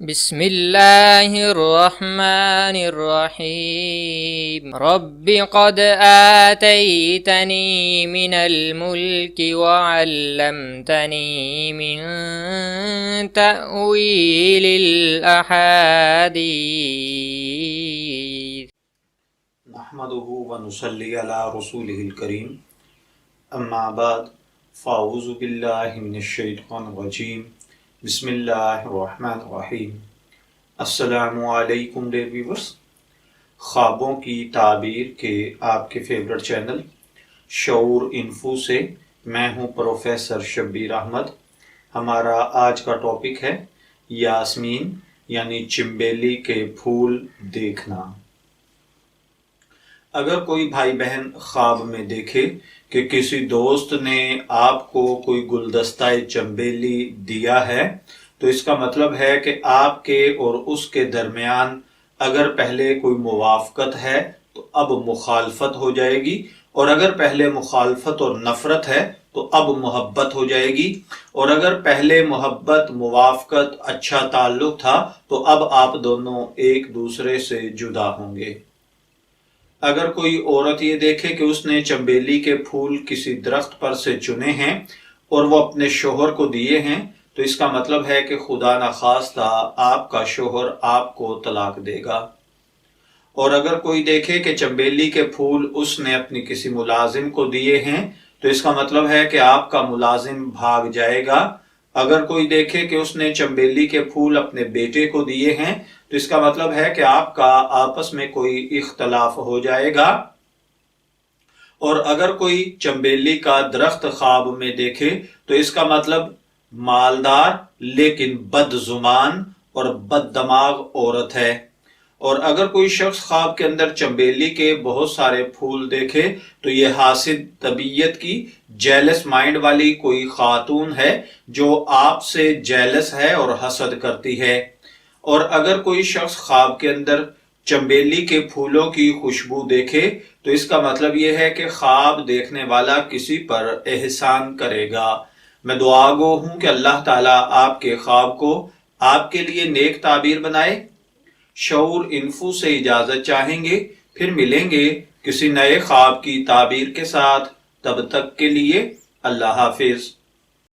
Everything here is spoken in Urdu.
بسم اللہ الرحمن الرحیم رب قد آتیتنی من الملک وعلمتنی من تأویل الاحادیث نحمده ونصلی علی رسوله الکریم اما بعد فاعوذ باللہ من الشیطان الرجیم بسم اللہ الرحمن الرحیم۔ السلام علیکم ڈیئر ویورز، خوابوں کی تعبیر کے آپ کے فیورٹ چینل شعور انفو سے میں ہوں پروفیسر شبیر احمد۔ ہمارا آج کا ٹاپک ہے یاسمین یعنی چنبیلی کے پھول دیکھنا۔ اگر کوئی بھائی بہن خواب میں دیکھے کہ کسی دوست نے آپ کو کوئی گلدستہ چنبیلی دیا ہے تو اس کا مطلب ہے کہ آپ کے اور اس کے درمیان اگر پہلے کوئی موافقت ہے تو اب مخالفت ہو جائے گی، اور اگر پہلے مخالفت اور نفرت ہے تو اب محبت ہو جائے گی، اور اگر پہلے محبت موافقت اچھا تعلق تھا تو اب آپ دونوں ایک دوسرے سے جدا ہوں گے۔ اگر کوئی عورت یہ دیکھے کہ اس نے چنبیلی کے پھول کسی درخت پر سے چنے ہیں اور وہ اپنے شوہر کو دیے ہیں تو اس کا مطلب ہے کہ خدا نخواستہ آپ کا شوہر آپ کو طلاق دے گا۔ اور اگر کوئی دیکھے کہ چنبیلی کے پھول اس نے اپنی کسی ملازم کو دیے ہیں تو اس کا مطلب ہے کہ آپ کا ملازم بھاگ جائے گا۔ اگر کوئی دیکھے کہ اس نے چنبیلی کے پھول اپنے بیٹے کو دیے ہیں تو اس کا مطلب ہے کہ آپ کا آپس میں کوئی اختلاف ہو جائے گا۔ اور اگر کوئی چنبیلی کا درخت خواب میں دیکھے تو اس کا مطلب مالدار لیکن بد زبان اور بد دماغ عورت ہے۔ اور اگر کوئی شخص خواب کے اندر چنبیلی کے بہت سارے پھول دیکھے تو یہ حاسد طبیعت کی جیلس مائنڈ والی کوئی خاتون ہے جو آپ سے جیلس ہے اور حسد کرتی ہے۔ اور اگر کوئی شخص خواب کے اندر چنبیلی کے پھولوں کی خوشبو دیکھے تو اس کا مطلب یہ ہے کہ خواب دیکھنے والا کسی پر احسان کرے گا۔ میں دعا گو ہوں کہ اللہ تعالیٰ آپ کے خواب کو آپ کے لیے نیک تعبیر بنائے۔ شعور انفو سے اجازت چاہیں گے، پھر ملیں گے کسی نئے خواب کی تعبیر کے ساتھ۔ تب تک کے لیے اللہ حافظ۔